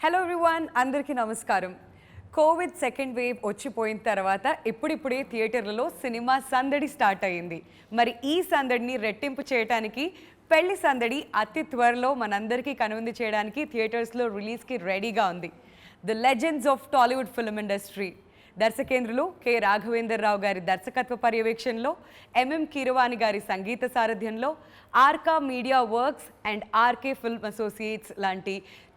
Hello everyone, అందరికీ నమస్కారం. Covid second wave వచ్చిపోయిన తర్వాత ఇప్పుడిప్పుడే థియేటర్లలో సినిమా సందడి స్టార్ట్ అయ్యింది. మరి ఈ సందడిని రెట్టింపు చేయడానికి పెళ్లి సందడి అతి త్వరలో మనందరికీ కనువిందు చేయడానికి థియేటర్స్లో రిలీజ్కి రెడీగా ఉంది. The legends of Tollywood film industry దర్శకేంద్రులు కె రాఘవేంద్రరావు గారి దర్శకత్వ పర్యవేక్షణలో, ఎంఎం కీరవాణి గారి సంగీత సారథ్యంలో, Arka media works and RK film associates లాంటి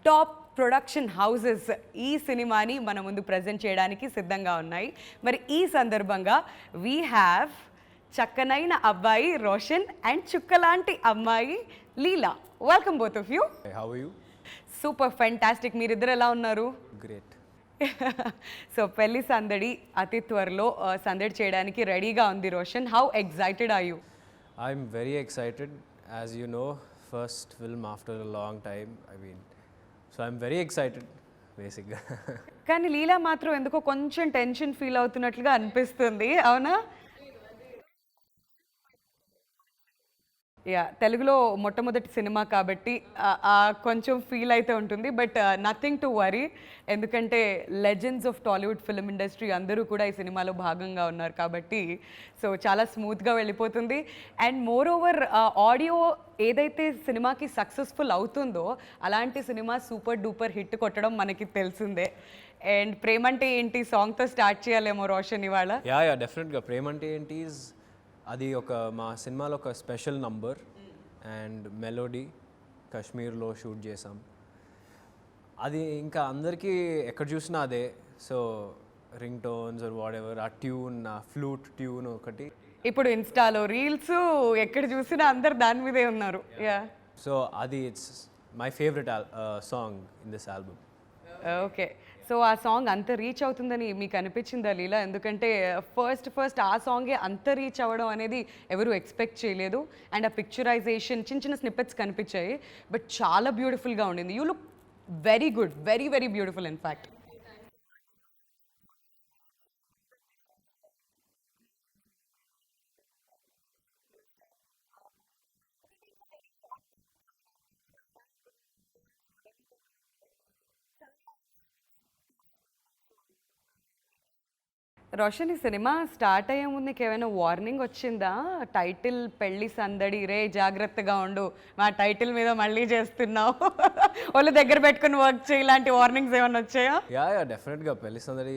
టాప్ ప్రొడక్షన్ హౌసెస్ ఈ సినిమాని మన ముందు ప్రజెంట్ చేయడానికి సిద్ధంగా ఉన్నాయి. మరి ఈ సందర్భంగా వీ హ్యావ్ చక్కనైన అబ్బాయి రోషన్ అండ్ చుక్కలాంటి అమ్మాయి Leela. Welcome both of you. How are you? Super fantastic. మీరిద్దరు ఎలా ఉన్నారు? గ్రేట్. సో పెళ్లి సందడి అతి త్వరలో సందడి చేయడానికి రెడీగా ఉంది Roshan. How excited are you? I'm very excited. As you know, first film after a long time. So I'm very excited బేసిక్గా. కానీ లీలా మాత్రం ఎందుకో కొంచెం టెన్షన్ ఫీల్ అవుతున్నట్లుగా అనిపిస్తుంది, అవునా? యా, తెలుగులో మొట్టమొదటి సినిమా కాబట్టి కొంచెం ఫీల్ అయితే ఉంటుంది. బట్ నథింగ్ టు వరీ, ఎందుకంటే legends of Tollywood film industry అందరూ కూడా ఈ సినిమాలో భాగంగా ఉన్నారు కాబట్టి సో చాలా స్మూత్గా వెళ్ళిపోతుంది. అండ్ మోర్ ఓవర్ ఆడియో ఏదైతే సినిమాకి సక్సెస్ఫుల్ అవుతుందో అలాంటి సినిమా సూపర్ డూపర్ హిట్ కొట్టడం మనకి తెలిసిందే. అండ్ ప్రేమంటే ఏంటి సాంగ్తో స్టార్ట్ చేయాలేమో రోషన్ ఇవాళ. యా డెఫినెట్గా. ప్రేమంటే ఏంటి అది మా సినిమాలో ఒక స్పెషల్ నంబర్ అండ్ మెలోడీ కాశ్మీర్లో షూట్ చేసాం. అది ఇంకా అందరికీ ఎక్కడ చూసినా అదే. So ring tones or whatever, ఆ ట్యూన్, ఆ ఫ్లూట్ ట్యూన్ ఒకటి. ఇప్పుడు ఇన్స్టాలో రీల్స్ ఎక్కడ చూసినా అందరు దాని మీదే ఉన్నారు. యా, సో అది it's my favourite song in this album. Okay, so ఆ సాంగ్ అంత రీచ్ అవుతుందని మీకు అనిపించిందా లీలా? ఎందుకంటే ఫస్ట్ ఆ సాంగే అంత రీచ్ అవ్వడం అనేది ఎవరు ఎక్స్పెక్ట్ చేయలేదు. అండ్ ఆ పిక్చరైజేషన్ చిన్న చిన్న స్నిప్పెట్స్ కనిపించాయి, బట్ చాలా బ్యూటిఫుల్గా ఉండింది. You look very good, very very beautiful in fact. Roshan, ఈ సినిమా స్టార్ట్ అయ్యే ముందు నీకు ఏమైనా వార్నింగ్ వచ్చిందా? టైటిల్ పెళ్లి సందడి, రే జాగ్రత్తగా ఉండు, మా టైటిల్ మీద మళ్ళీ చేస్తున్నావు, వాళ్ళు దగ్గర పెట్టుకుని వర్క్ చేయి, ఇలాంటి వార్నింగ్స్ ఏమైనా వచ్చాయా? యా డెఫినెట్గా. పెళ్లి సందడి,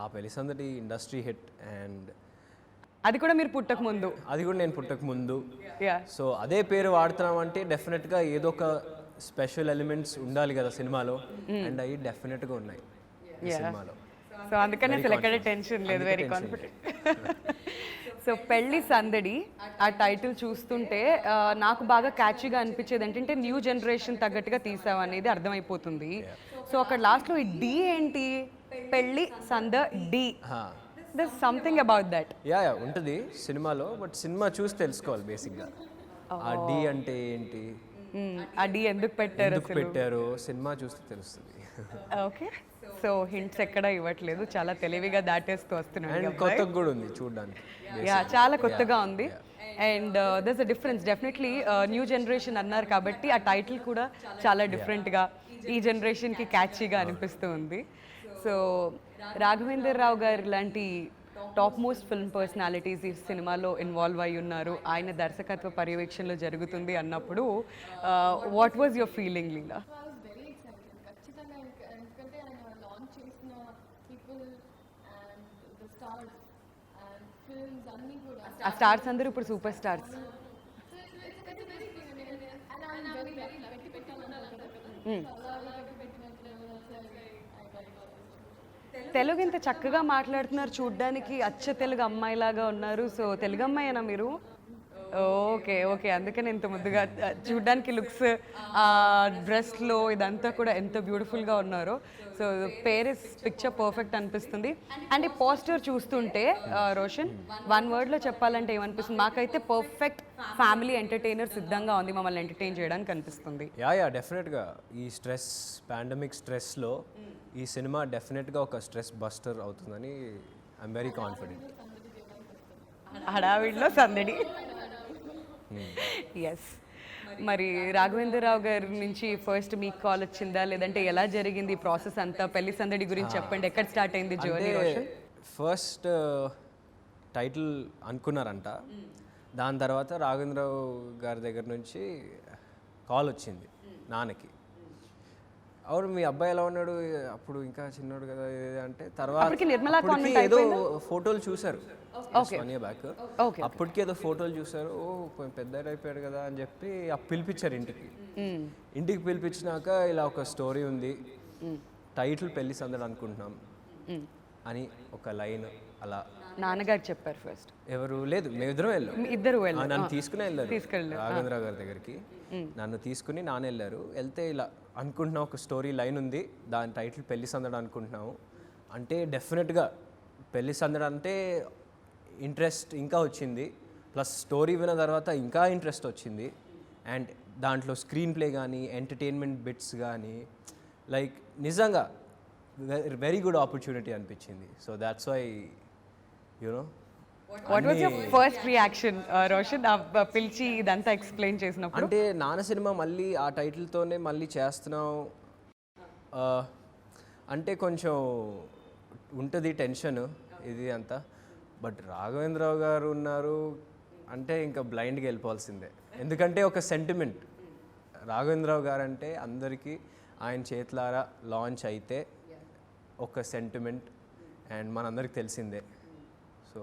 ఆ పెళ్లి సందడి ఇండస్ట్రీ హిట్. అండ్ అది కూడా మీరు పుట్టక ముందు? అది కూడా నేను పుట్టక ముందు. యా, సో అదే పేరు వాడుతున్నాం అంటే డెఫినెట్గా ఏదో ఒక స్పెషల్ ఎలిమెంట్స్ ఉండాలి కదా సినిమాలో. అండ్ అవి డెఫినెట్గా ఉన్నాయి ఈ సినిమాలో. సో అందుకనే అసలు ఎక్కడ టెన్షన్ లేదు, వెరీ కాన్ఫిడెంట్. సో పెళ్లి సందడి ఆ టైటిల్ చూస్తుంటే నాకు బాగా క్యాచీగా అనిపించేది ఏంటంటే న్యూ జనరేషన్ తగ్గట్టుగా తీసావు అనేది అర్థమైపోతుంది. సో అక్కడ లాస్ట్లో ఈ డి ఏంటి? పెళ్లి సందడి, there something about that. Yeah ఉంటుంది సినిమాలో, బట్ సినిమా చూసి తెలుసుకోవాలి బేసిక్గా ఆ డి అంటే ఏంటి, ఆ డి ఎందుకు పెట్టారు సినిమా చూస్తే తెలుస్తుంది. ఓకే, సో హింట్స్ ఎక్కడ ఇవ్వట్లేదు, చాలా తెలివిగా దాటేస్తూ వస్తున్నాడు. కొత్తగా కూడా ఉంది చూడడానికి. యా, చాలా కొత్తగా ఉంది. And దర్స్ a difference definitely. New generation అన్నారు కాబట్టి ఆ టైటిల్ కూడా చాలా డిఫరెంట్గా ఈ జనరేషన్కి క్యాచీగా అనిపిస్తూ ఉంది. సో రాఘవేంద్రరావు గారు లాంటి టాప్ మోస్ట్ ఫిల్మ్ పర్సనాలిటీస్ ఈ సినిమాలో ఇన్వాల్వ్ అయి ఉన్నారు, ఆయన దర్శకత్వ పర్యవేక్షణలో జరుగుతుంది అన్నప్పుడు వాట్ వాజ్ యువర్ ఫీలింగ్ లీలా? ఆ స్టార్స్ అందరూ ఇప్పుడు సూపర్ స్టార్స్. తెలుగు ఇంత చక్కగా మాట్లాడుతున్నారు, చూడ్డానికి అచ్చ తెలుగు అమ్మాయిలాగా ఉన్నారు. సో తెలుగు అమ్మాయేనా మీరు? ఓకే ఓకే, అందుకని ఇంత ముద్దుగా చూడ్డానికి లుక్స్, డ్రెస్లో ఇదంతా కూడా ఎంత బ్యూటిఫుల్గా ఉన్నారో. సో పేరిస్ పిక్చర్ పర్ఫెక్ట్ అనిపిస్తుంది. అండ్ ఈ పోస్టర్ చూస్తుంటే రోషన్, వన్ వర్డ్లో చెప్పాలంటే ఏమనిపిస్తుంది? మాకైతే పర్ఫెక్ట్ ఫ్యామిలీ ఎంటర్టైనర్ సిద్ధంగా ఉంది మమ్మల్ని ఎంటర్టైన్ చేయడానికి అనిపిస్తుంది. యా డెఫినెట్గా. ఈ స్ట్రెస్, పాండమిక్ స్ట్రెస్లో ఈ సినిమా డెఫినెట్గా ఒక స్ట్రెస్ బస్టర్ అవుతుందని ఐఎమ్ వెరీ కాన్ఫిడెంట్. హడావిడిలో సందడి. ఎస్. మరి రాఘవేంద్రరావు గారి నుంచి ఫస్ట్ మీకు కాల్ వచ్చిందా, లేదంటే ఎలా జరిగింది ప్రాసెస్ అంతా? పెళ్లి సందడి గురించి చెప్పండి, ఎక్కడ స్టార్ట్ అయింది జర్నీ రోషన్? ఫస్ట్ టైటిల్ అనుకున్నారంట, దాని తర్వాత రాఘవేంద్రరావు గారి దగ్గర నుంచి కాల్ వచ్చింది నాన్నకి. అవును మీ అబ్బాయి ఎలా ఉన్నాడు, అప్పుడు ఇంకా చిన్నోడు కదా ఇది అంటే, తర్వాత అప్పటికి నిర్మలా అప్పటికి కాన్వెంట్ ఏదో అయిపోయిందా? ఫోటోలు చూశారు Okay. 1 year back. ఓకే. అప్పటికి ఏదో ఫోటోలు చూశారు, ఓ కొంచెం పెద్ద అయిపోయాడు కదా అని చెప్పి పిలిపించారు ఇంటికి. ఇంటికి పిలిపించినాక ఇలా ఒక స్టోరీ ఉంది, టైటిల్ పెళ్లి సందడి అనుకుంటున్నాం అని ఒక లైన్ అలా నాన్నగారు చెప్పారు ఫస్ట్. ఎవరు లేదు, మేమిద్దరం వెళ్ళాం. ఇద్దరు వెళ్ళారు. నన్ను తీసుకుని వెళ్ళారు తీసుకెళ్ళారు. రాఘవేంద్రరావు గారి దగ్గరికి. నన్ను తీసుకుని నాన్న వెళ్ళారు. వెళ్తే ఇలా అనుకుంటున్నాం, ఒక స్టోరీ లైన్ ఉంది, దాని టైటిల్ పెళ్లి సందడి అనుకుంటున్నాము అంటే డెఫినెట్గా పెళ్లి సందడి అంటే ఇంట్రెస్ట్ ఇంకా వచ్చింది, ప్లస్ స్టోరీ విన్న తర్వాత ఇంకా ఇంట్రెస్ట్ వచ్చింది. అండ్ దాంట్లో స్క్రీన్ ప్లే కానీ ఎంటర్టైన్మెంట్ బిట్స్ కానీ లైక్ నిజంగా వెరీ గుడ్ ఆపర్చునిటీ అనిపించింది. So that's why you know. What was your first reaction Roshan, పిలిచి ఇదంతా ఎక్స్ప్లెయిన్ చేసినప్పుడు? అంటే నాన్న సినిమా మళ్ళీ ఆ టైటిల్తోనే మళ్ళీ చేస్తున్నాం అంటే కొంచెం ఉంటుంది టెన్షన్ ఇది అంతా. బట్ రాఘవేంద్రరావు గారు ఉన్నారు అంటే ఇంకా బ్లైండ్గా వెళ్ళిపోవాల్సిందే, ఎందుకంటే ఒక సెంటిమెంట్. రాఘవేంద్రరావు గారు అంటే అందరికీ ఆయన చేతులారా లాంచ్ అయితే ఒక సెంటిమెంట్, అండ్ మనందరికి తెలిసిందే. సో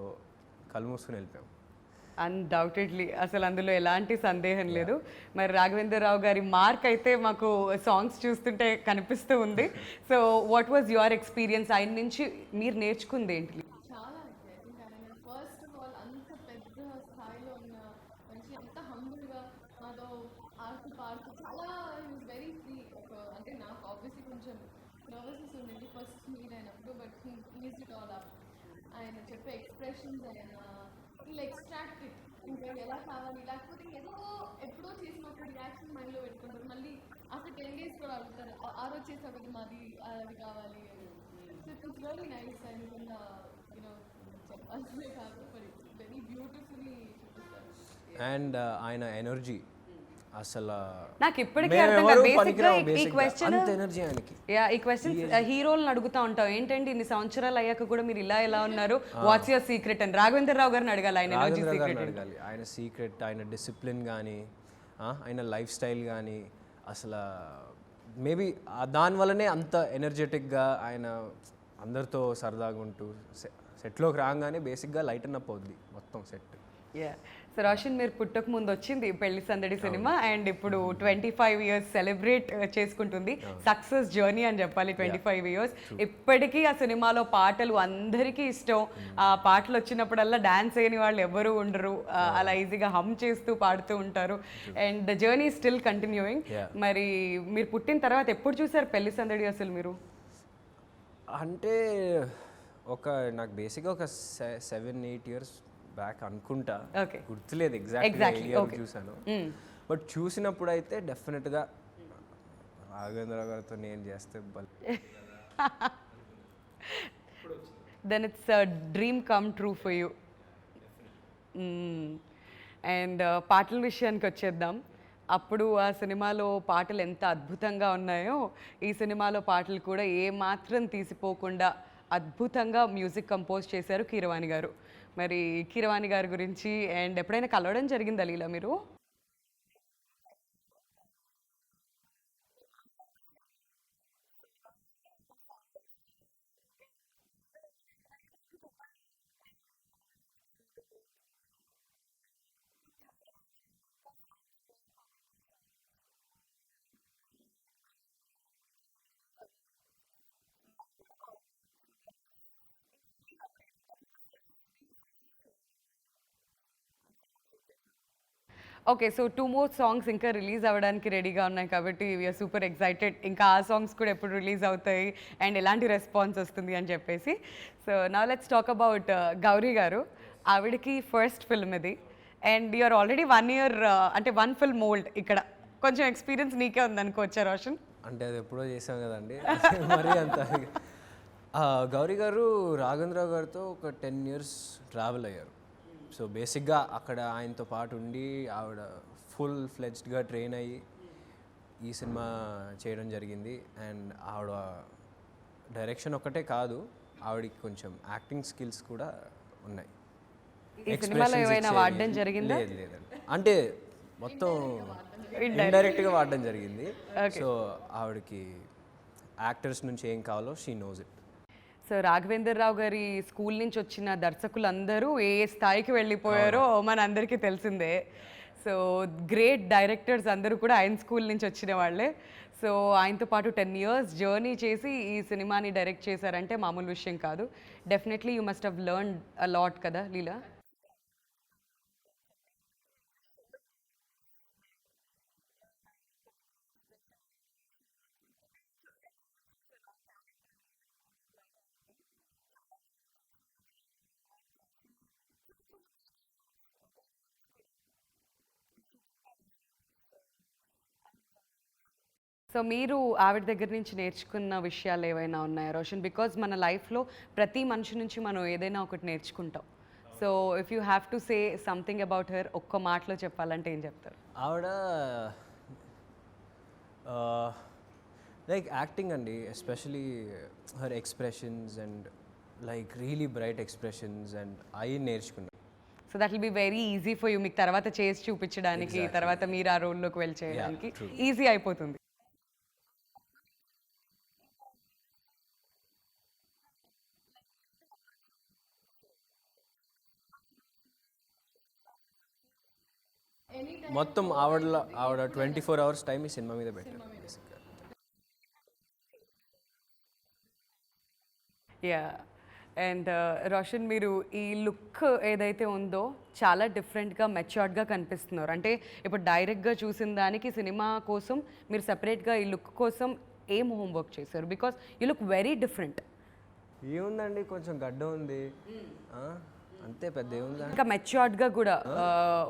కళ్ళు మూసుకుని వెళ్ళిపోయాం. అన్డౌటెడ్లీ, అసలు అందులో ఎలాంటి సందేహం లేదు. మరి రాఘవేంద్రరావు గారి మార్క్ అయితే మాకు సాంగ్స్ చూస్తుంటే కనిపిస్తూ ఉంది. So what was your experience, ఆయన నుంచి మీరు నేర్చుకుంది ఏంటి? చాలా అంటే ఆయన ఫస్ట్ ఆఫ్ ఆల్ అంత పెద్ద స్థాయిలో ఉన్న మంచి అంత హంబుల్గా మాతో ఆడుతూ పాడుతూ చాలా వెరీ ఫ్రీ. అంటే నాకు ఆబ్వియస్లీ కొంచెం నర్వస్నెస్ ఉండేది ఫస్ట్ మీట్ అయినప్పుడు, but easy it all up. ఆయన చెప్పే ఎక్స్ప్రెషన్స్, ఆయన ఇలా ఎక్స్ట్రాక్ట్ ఇట్ ఇంకా ఎలా కావాలి, లేకపోతే ఏదో ఎప్పుడో చేసిన ఒక రియాక్షన్ మైండ్లో పెట్టుకుంటారు, మళ్ళీ ఆఫ్టర్ 10 days కూడా అడుగుతారు ఆ రోజు చేసే ఒకటి మాది అది కావాలి అని. So it was really nice. And you know చెప్పాల్సిందే కాదు, బట్ ఇట్స్ వెరీ బ్యూటిఫుల్లీ చూపిస్తారు. అండ్ ఆయన ఎనర్జీ అసలు నాకు ఇప్పటికీ అర్థం కాదు. బేసిక్గా ఈ క్వశ్చన్, అంత ఎనర్జీ ఆయనకి. ఈ క్వశ్చన్ హీరోలను అడుగుతా ఉంటాం, ఏంటంటే ఇన్ని సంవత్సరాలు అయ్యాక కూడా మీరు ఇలా ఎలా ఉన్నారు, వాట్స్ యువర్ సీక్రెట్ అని. రాఘవేంద్రరావు గారిని అడగాలి ఆయన ఎనర్జీ సీక్రెట్. అడగాలి ఆయన సీక్రెట్, ఆయన డిసిప్లిన్ కానీ ఆయన లైఫ్ స్టైల్ కానీ అసలు మేబీ దానివల్లనే అంత ఎనర్జెటిక్గా ఆయన అందరితో సరదాగా ఉంటూ సెట్లోకి రాగానే బేసిక్గా లైటన్ అప్ అవుద్ది మొత్తం సెట్. సో రోషన్, మీరు పుట్టక ముందు వచ్చింది పెళ్లి సందడి సినిమా, అండ్ ఇప్పుడు 25 years సెలబ్రేట్ చేసుకుంటుంది. సక్సెస్ జర్నీ అని చెప్పాలి 25 years. ఇప్పటికీ ఆ సినిమాలో పాటలు అందరికీ ఇష్టం. ఆ పాటలు వచ్చినప్పుడల్లా డాన్స్ చేయని వాళ్ళు ఎవరు ఉండరు, అలా ఈజీగా హమ్ చేస్తూ పాడుతూ ఉంటారు. And the journey still continuing. మరి మీరు పుట్టిన తర్వాత ఎప్పుడు చూసారు పెళ్లి సందడి అసలు మీరు? అంటే నాకు బేసిక్గా ఒక 7-8 years బ్యాక్ అనుకుంటా, గుర్తులేదు ఎగ్జాక్ట్ చూసాను. బట్ చూసినప్పుడు అయితే డెఫినెట్గా రాఘవేంద్రరావు గారితో నేను చేస్తే then it's a dream come true for you. And పాటల విషయానికి వచ్చేద్దాం. అప్పుడు ఆ సినిమాలో పాటలు ఎంత అద్భుతంగా ఉన్నాయో, ఈ సినిమాలో పాటలు కూడా ఏమాత్రం తీసిపోకుండా అద్భుతంగా మ్యూజిక్ కంపోజ్ చేశారు కీరవాణి గారు. మరి కీరవాణి గారి గురించి అండ్ ఎప్పుడైనా కలవడం జరిగిందా లీలా మీరు? ఓకే, సో 2 more సాంగ్స్ ఇంకా రిలీజ్ అవ్వడానికి రెడీగా ఉన్నాయి కాబట్టి వీఆర్ సూపర్ ఎక్సైటెడ్. ఇంకా ఆ సాంగ్స్ కూడా ఎప్పుడు రిలీజ్ అవుతాయి అండ్ ఎలాంటి రెస్పాన్స్ వస్తుంది అని చెప్పేసి. So now let's talk about Gauri గారు. ఆవిడకి ఫస్ట్ ఫిల్మ్ ఇది, అండ్ యూఆర్ ఆల్రెడీ 1 year అంటే 1 film old. ఇక్కడ కొంచెం ఎక్స్పీరియన్స్ నీకే ఉంది అనుకోవచ్చా రోషన్? అంటే అది ఎప్పుడో చేసాం కదండి మరీ అంత. గౌరీ గారు రాఘవేంద్రరావు గారితో ఒక 10 years ట్రావెల్ అయ్యారు. సో బేసిక్గా అక్కడ ఆయనతో పాటు ఉండి ఆవిడ ఫుల్ ఫ్లెడ్జ్డ్గా ట్రైన్ అయ్యి ఈ సినిమా చేయడం జరిగింది. అండ్ ఆవిడ డైరెక్షన్ ఒక్కటే కాదు, ఆవిడకి కొంచెం యాక్టింగ్ స్కిల్స్ కూడా ఉన్నాయి. ఈ సినిమాలో ఏమైనా వాడడం జరిగిందా? లేదండి, అంటే మొత్తం ఇండైరెక్ట్గా వాడడం జరిగింది. సో ఆవిడకి యాక్టర్స్ నుంచి ఏం కావాలో she knows it. So Raghavendra Rao గారి స్కూల్ నుంచి వచ్చిన దర్శకులందరూ ఏ స్థాయికి వెళ్ళిపోయారో మన అందరికీ తెలిసిందే. సో గ్రేట్ డైరెక్టర్స్ అందరూ కూడా ఆయన స్కూల్ నుంచి వచ్చిన వాళ్ళే. సో ఆయనతో పాటు 10 years జర్నీ చేసి ఈ సినిమాని డైరెక్ట్ చేశారంటే మామూలు విషయం కాదు. Definitely you must have learned a lot కదా లీలా? సో మీరు ఆవిడ దగ్గర నుంచి నేర్చుకున్న విషయాలు ఏవైనా ఉన్నాయా రోషన్? బికాజ్ మన లైఫ్లో ప్రతి మనిషి నుంచి మనం ఏదైనా ఒకటి నేర్చుకుంటాం. So if you have to say something about her, ఒక్క మాటలో చెప్పాలంటే ఏం చెప్తారు? ఆవిడ లైక్ యాక్టింగ్ అండి, especially her expressions and like really bright expressions and అవి నేర్చుకున్నాను. So that will be very easy for you, మీకు తర్వాత చేసి చూపించడానికి, తర్వాత మీరు ఆ రోల్లోకి వెళ్ళి చేయడానికి ఈజీ అయిపోతుంది. మొత్తం ఆవిడ 24 hours టైం ఈ సినిమా మీద పెట్టారు. యా. అండ్ రోషన్, మీరు ఈ లుక్ ఏదైతే ఉందో చాలా డిఫరెంట్గా మెచ్యూర్డ్గా కనిపిస్తున్నారు. అంటే ఇప్పుడు డైరెక్ట్గా చూసిన దానికి సినిమా కోసం మీరు సపరేట్గా ఈ లుక్ కోసం ఏం హోంవర్క్ చేశారు? Because you look very different. ఏముందండి, కొంచెం గడ్డ ఉంది అంతే, పెద్ద ఏముంది. ఇంకా మెచ్యూర్డ్గా కూడా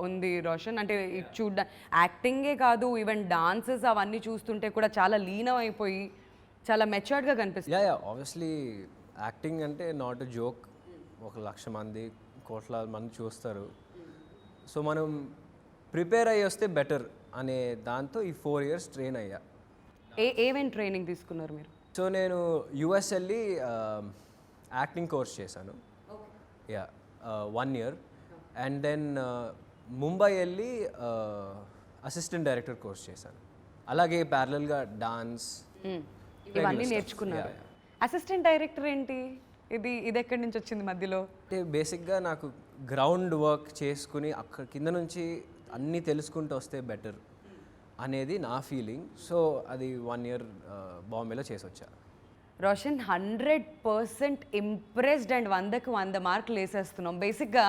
ఉంది రోషన్. అంటే యాక్టింగే కాదు, ఈవెన్ డాన్సెస్ అవన్నీ చూస్తుంటే కూడా చాలా లీనం అయిపోయి చాలా మెచ్యూర్డ్గా కనిపిస్తుంది. యా ఆబ్వియస్లీ యాక్టింగ్ అంటే నాట్ ఎ జోక్. 1,00,000 మంది, కోట్ల మంది చూస్తారు. సో మనం ప్రిపేర్ అయ్యి వస్తే బెటర్ అనే దాంతో ఈ 4 years ట్రైన్ అయ్యా. ఏమేమి ట్రైనింగ్ తీసుకున్నారు మీరు? సో నేను యుఎస్ వెళ్ళి యాక్టింగ్ కోర్స్ చేశాను. Yeah 1 year. And then Mumbai వెళ్ళి అసిస్టెంట్ డైరెక్టర్ కోర్స్ చేశాను. అలాగే ప్యారలల్గా డాన్స్ ఇవన్నీ నేర్చుకున్నారు. అసిస్టెంట్ డైరెక్టర్ ఏంటి? ఇది ఎక్కడి నుంచి వచ్చింది మధ్యలో? అంటే బేసిక్గా నాకు గ్రౌండ్ వర్క్ చేసుకుని అక్కడ కింద నుంచి అన్నీ తెలుసుకుంటూ వస్తే బెటర్ అనేది నా ఫీలింగ్. సో అది 1 year బాంబేలో చేసి వచ్చా. రోషన్, 100% ఇంప్రెస్డ్ అండ్ 100కి 100 మార్కులు వేసేస్తున్నాం. బేసిక్గా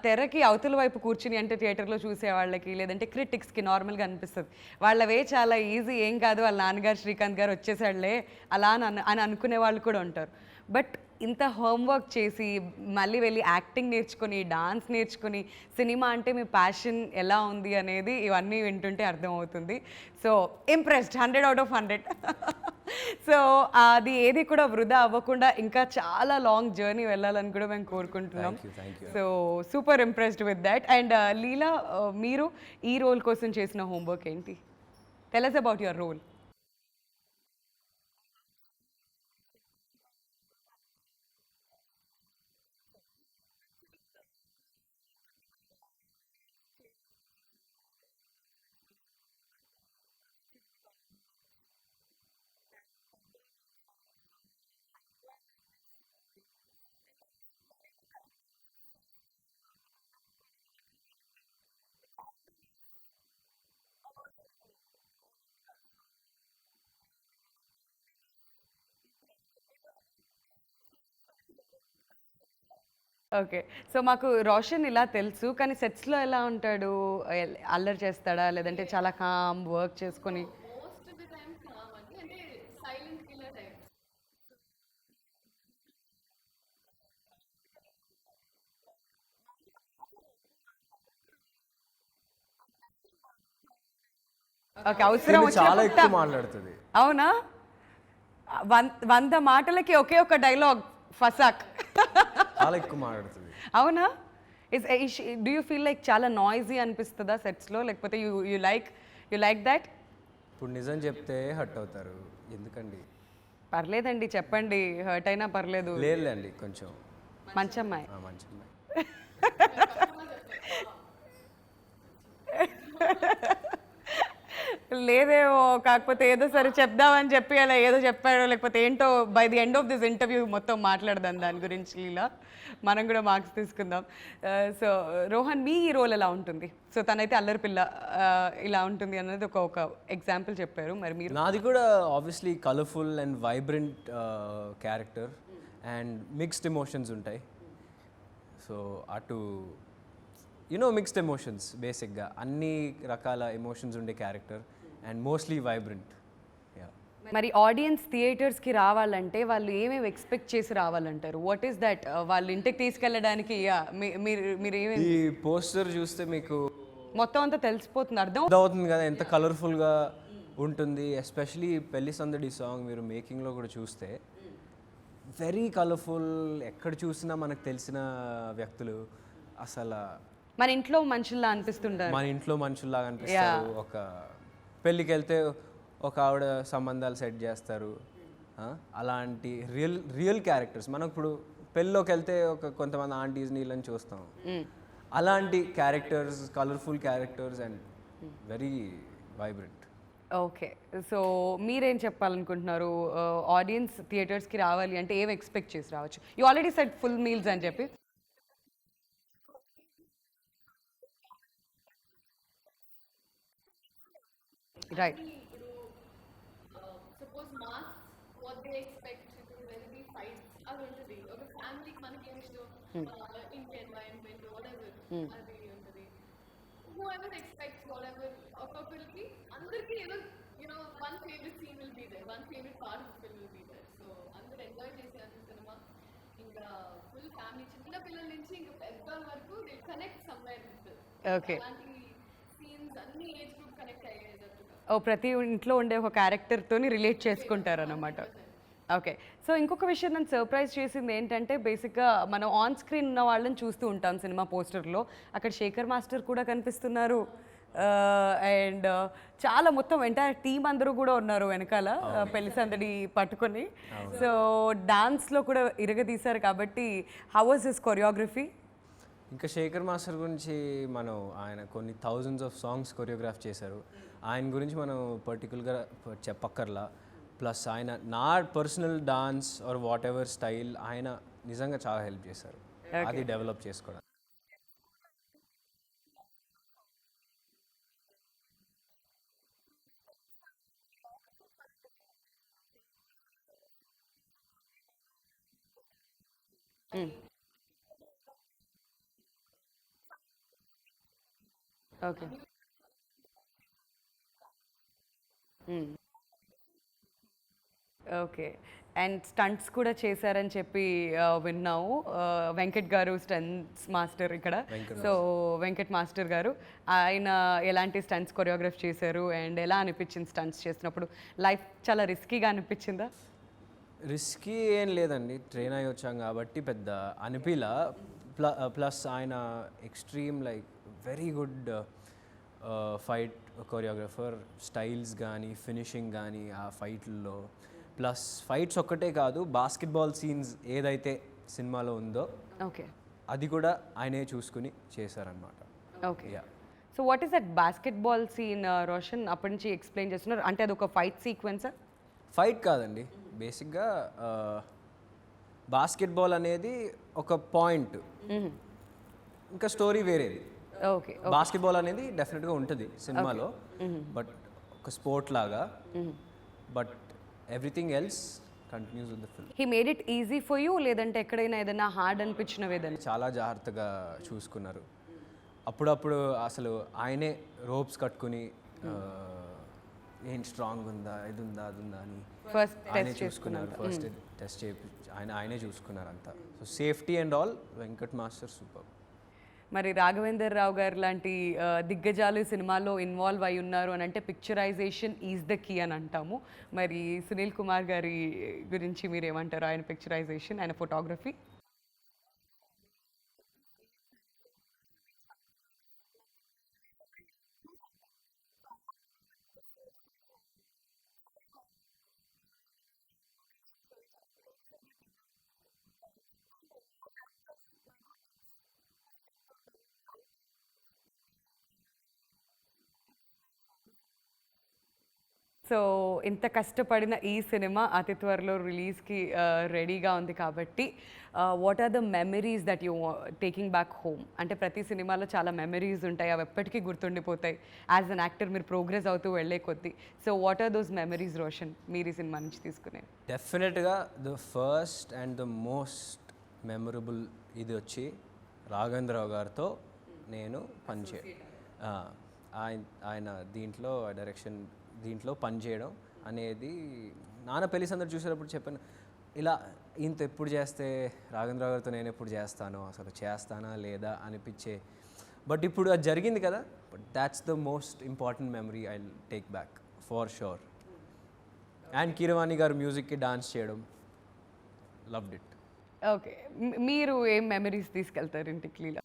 తెరకి అవతల వైపు కూర్చుని అంటే థియేటర్లో చూసే వాళ్ళకి లేదంటే క్రిటిక్స్కి నార్మల్గా అనిపిస్తుంది వాళ్ళవే చాలా ఈజీ, ఏం కాదు, వాళ్ళ నాన్నగారు శ్రీకాంత్ గారు వచ్చేసాడులే అలా అని అనుకునే వాళ్ళు కూడా ఉంటారు. బట్ ఇంత హోంవర్క్ చేసి మళ్ళీ వెళ్ళి యాక్టింగ్ నేర్చుకొని డాన్స్ నేర్చుకొని సినిమా అంటే మీ ప్యాషన్ ఎలా ఉంది అనేది ఇవన్నీ వింటుంటే అర్థమవుతుంది. So impressed, 100 out of 100. So అది ఏది కూడా వృధా అవ్వకుండా ఇంకా చాలా లాంగ్ జర్నీ వెళ్ళాలని కూడా మేము కోరుకుంటున్నాం. So super impressed with that. And Leela, మీరు ఈ రోల్ కోసం చేసిన హోంవర్క్ ఏంటి? Tell us about your role. Okay. So మాకు రోషన్ ఇలా తెలుసు, కానీ సెట్స్‌లో ఎలా ఉంటాడు? అల్లరి చేస్తాడా? లేదంటే చాలా కామ్ వర్క్ చేసుకొని? Most of the time calm అండి, అంటే సైలెంట్ కిల్లర్ టైప్. ఓకే. అవసరం చాలా ఎక్కువ వచ్చినప్పుడు మాట్లాడుతుంది. అవునా? 100 మాటలకి ఒకే ఒక డైలాగ్ ఫసాక్. చాలా ఎక్కువ మాట్లాడుతుంది. అవునా? డూ యూ ఫీల్ లైక్ చాలా నాయిజీ అనిపిస్తుందా సెట్స్లో, లేకపోతే యూ లైక్ దట్? ఇప్పుడు నిజం చెప్తే హట్ అవుతారు, ఎందుకండి? పర్లేదండి చెప్పండి, హర్ట్ అయినా పర్లేదు. లేదులేండి, కొంచెం మంచమ్మాయి. మంచి అమ్మాయి. లేదేమో, కాకపోతే ఏదో సరే చెప్దామని చెప్పి అలా ఏదో చెప్పాడో, లేకపోతే ఏంటో by the end of this interview మొత్తం మాట్లాడదాం దాని గురించి. లీలా, మనం కూడా మార్క్స్ తీసుకుందాం. సో రోహన్, మీ రోల్ ఎలా ఉంటుంది? సో తనైతే అల్లరి పిల్ల ఇలా ఉంటుంది అన్నది ఒక ఎగ్జాంపుల్ చెప్పారు. మరి మీరు? నాది కూడా obviously colourful and vibrant character and mixed emotions ఉంటాయి. సో అటు మిక్స్డ్ ఎమోషన్స్, బేసిక్గా అన్ని రకాల ఎమోషన్స్ ఉండే క్యారెక్టర్ అండ్ మోస్ట్లీ వైబ్రెంట్. మరి ఆడియన్స్ థియేటర్స్కి రావాలంటే వాళ్ళు ఏమేమి ఎక్స్పెక్ట్ చేసి రావాలంటారు? What is that? వాళ్ళు ఇంటికి తీసుకెళ్ళడానికి మీరు ఏమేమి? ఈ పోస్టర్ చూస్తే మీకు మొత్తం అంతా తెలిసిపోతుంది, అర్థం అవుతుంది కదా ఎంత కలర్ఫుల్గా ఉంటుంది. ఎస్పెషలీ పెళ్లి సందడి సాంగ్ మీరు మేకింగ్లో కూడా చూస్తే వెరీ కలర్ఫుల్, ఎక్కడ చూసినా మనకు తెలిసిన వ్యక్తులు, అసలు మన ఇంట్లో మనుషుల్లా అనిపిస్తుంటారు. మన ఇంట్లో మనుషుల్లాగా అనిపిస్తారు. ఒక పెళ్ళికి వెళ్తే ఒక ఆవిడ సంబంధాలు సెట్ చేస్తారు, అలాంటి రియల్ క్యారెక్టర్స్. మనం ఇప్పుడు పెళ్ళిలోకి వెళ్తే కొంతమంది ఆంటీస్ నీళ్ళని చూస్తాం, అలాంటి characters, colourful characters and very vibrant. Okay, so మీరేం చెప్పాలనుకుంటున్నారు? ఆడియన్స్ థియేటర్స్కి రావాలి అంటే ఏం ఎక్స్పెక్ట్ చేసి రావచ్చు? You already set full meals అని చెప్పి. Right. Suppose marks what they expect will be fights అది ఉంటుంది. ఒక ఫ్యామిలీకి మనకి ఏమి ఇష్టం, ఇంటి ఎన్వైరన్మెంట్ వాటెవర్ అది ఉంటుంది. Whoever expects whatever, ఒక్కొక్కరికి అందరికీ ఏదో one favourite scene will be there, one favourite part of film will be there. So అందరూ ఎంజాయ్ చేసే సినిమా. ఇంకా ఫుల్ ఫ్యామిలీ, చిన్న పిల్లల నుంచి ఇంకా పెద్దవాళ్ళ వరకు they connect somewhere with. Okay, అలాంటి సీన్స్ అన్ని ఏజ్ గ్రూప్ కనెక్ట్ అయ్యేటట్టుగా. ప్రతి ఇంట్లో ఉండే ఒక క్యారెక్టర్తోని రిలేట్ చేసుకుంటారు అన్నమాట. ఓకే, సో ఇంకొక విషయం నన్ను సర్ప్రైజ్ చేసింది ఏంటంటే, బేసిక్గా మనం ఆన్ స్క్రీన్ ఉన్న వాళ్ళని చూస్తూ ఉంటాం సినిమా పోస్టర్లో, అక్కడ శేఖర్ మాస్టర్ కూడా కనిపిస్తున్నారు. అండ్ చాలా మొత్తం ఎంటైర్ టీం అందరూ కూడా ఉన్నారు వెనకాల పెళ్లి సందడి పట్టుకొని. సో డాన్స్లో కూడా ఇరగదీశారు కాబట్టి హౌ వాజ్ హిస్ కొరియోగ్రఫీ? ఇంకా శేఖర్ మాస్టర్ గురించి మనం, ఆయన కొన్ని థౌజండ్స్ ఆఫ్ సాంగ్స్ కొరియోగ్రాఫ్ చేశారు. ఆయన గురించి మనం పర్టికులర్గా చెప్పక్కర్లా. ప్లస్ ఆయన నా personal dance or what ever style ఆయన నిజంగా చాలా హెల్ప్ చేశారు అది డెవలప్ చేసుకోవడానికి. Okay, okay. అండ్ స్టంట్స్ కూడా చేశారని చెప్పి విన్నాము. వెంకట్ గారు స్టంట్స్ మాస్టర్ ఇక్కడ. సో వెంకట్ మాస్టర్ గారు, ఆయన ఎలాంటి స్టంట్స్ కొరియోగ్రాఫ్ చేశారు అండ్ ఎలా అనిపించింది స్టంట్స్ చేసినప్పుడు? లైఫ్ చాలా రిస్కీగా అనిపించిందా? రిస్కీ ఏం లేదండి, ట్రైన్ అయ్యి వచ్చాం కాబట్టి పెద్ద అనిపిలా. ప్లస్ ఆయన extreme like very good fight choreographer. Styles కానీ ఫినిషింగ్ కానీ ఆ ఫైట్లలో, ప్లస్ ఫైట్స్ ఒక్కటే కాదు, బాస్కెట్బాల్ సీన్స్ ఏదైతే సినిమాలో ఉందో ఓకే, అది కూడా ఆయనే చూసుకుని చేశారనమాట. Okay. So what is that basketball scene Roshan? అప్పటి నుంచి ఎక్స్ప్లెయిన్ చేస్తున్నారు అంటే అది ఒక ఫైట్ సీక్వెన్సా? ఫైట్ కాదండి, బేసిక్గా బాస్కెట్బాల్ అనేది ఒక పాయింట్, ఇంకా స్టోరీ వేరేది. ఓకే, బాస్కెట్బాల్ అనేది డెఫినెట్గా ఉంటుంది సినిమాలో, బట్ ఒక స్పోర్ట్ లాగా. But everything else continues with the film. He made it easy for you, లేదంటే ఎక్కడైనా ఏదైనా హార్డ్ అనిపించినవి ఏదైనా? చాలా జాగ్రత్తగా చూసుకున్నారు. అప్పుడప్పుడు అసలు ఆయనే రోప్స్ కట్టుకుని ఏంటి స్ట్రాంగ్ ఉందా, ఇది ఉందా, అది ఉందా అని ఫస్ట్ ఆయనే చూసుకున్నారు. ఫస్ట్ టెస్ట్ చేయించి ఆయనే చూసుకున్నారు అంతా. So safety and all Venkat master super. మరి రాఘవేందర్ రావు గారు లాంటి దిగ్గజాలు సినిమాలో ఇన్వాల్వ్ అయి ఉన్నారు అని అంటే పిక్చరైజేషన్ ఈజ్ ద కీ అని అంటాము. మరి సునీల్ కుమార్ గారి గురించి మీరు ఏమంటారు? ఆయన పిక్చరైజేషన్, ఆయన ఫోటోగ్రఫీ? సో ఇంత కష్టపడిన ఈ సినిమా అతి త్వరలో రిలీజ్కి రెడీగా ఉంది కాబట్టి what are the memories that you taking back home? అంటే ప్రతి సినిమాలో చాలా మెమరీస్ ఉంటాయి, అవి ఎప్పటికీ గుర్తుండిపోతాయి. యాజ్ అన్ యాక్టర్ మీరు ప్రోగ్రెస్ అవుతూ వెళ్ళే కొద్దీ. So what are those memories Roshan మీరు ఈ సినిమా నుంచి తీసుకునేవి? డెఫినెట్గా the first and the most memorable ఇది వచ్చి రాఘవేంద్రరావు గారితో నేను ఆయన దీంట్లో డైరెక్షన్ దీంట్లో పనిచేయడం అనేది నాన్న పెళ్లి సందడి చూసేటప్పుడు చెప్పాను, ఇలా ఇంత ఎప్పుడు చేస్తే రాఘవేంద్రరావు గారితో నేను ఎప్పుడు చేస్తాను, అసలు చేస్తానా లేదా అనిపించే. బట్ ఇప్పుడు అది జరిగింది కదా, but that's the most important memory I take back far sure. And Keeravani గారు మ్యూజిక్కి డాన్స్ చేయడం, లవ్డ్ ఇట్. ఓకే, మీరు ఏం మెమరీస్ తీసుకెళ్తారు ఇంటికి Leela?